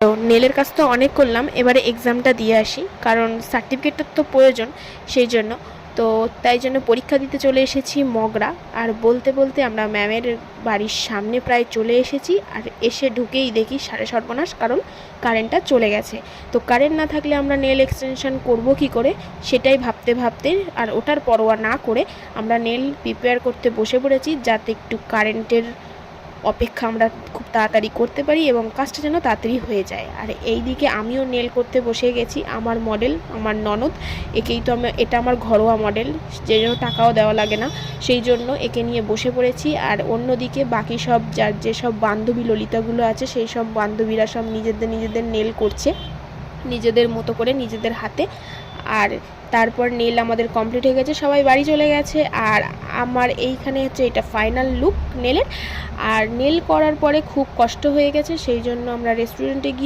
তো নেলের কাজ তো অনেক করলাম, এবারে এক্সামটা দিয়ে আসি, কারণ সার্টিফিকেটটার তো প্রয়োজন সেই জন্য। তো তাই জন্য পরীক্ষা দিতে চলে এসেছি মগরা। আর বলতে বলতে আমরা ম্যামের বাড়ির সামনে প্রায় চলে এসেছি, আর এসে ঢুকেই দেখি সাড়ে সর্বনাশ, কারণ কারেন্টটা চলে গেছে। তো কারেন্ট না থাকলে আমরা নেল এক্সটেনশন করব কি করে, সেটাই ভাবতে ভাবতে আর ওটার পরোয়া না করে আমরা নেল প্রিপেয়ার করতে বসে পড়েছি, যাতে একটু কারেন্টের অপেক্ষা আমরা খুব তাড়াতাড়ি করতে পারি এবং কাজটা যেন তাড়াতাড়ি হয়ে যায়। আর এই দিকে আমিও নেল করতে বসে গেছি। আমার মডেল, আমার ননদ, একেই তো এটা আমার ঘরোয়া মডেল, যে জন্য টাকাও দেওয়া লাগে না, সেই জন্য একে নিয়ে বসে পড়েছি। আর অন্যদিকে বাকি সব যার যেসব বান্ধবী ললিতাগুলো আছে, সেই সব বান্ধবীরা সব নিজেদের নেল করছে নিজেদের মতো করে, নিজেদের হাতে। আর তারপর নেল আমাদের কমপ্লিট হয়ে গেছে, সবাই বাড়ি চলে গেছে। আর আমার এইখানে হচ্ছে এটা ফাইনাল লুক নেলের। আর নেল করার পরে খুব কষ্ট হয়ে গেছে, সেই জন্য আমরা রেস্টুরেন্টে গিয়ে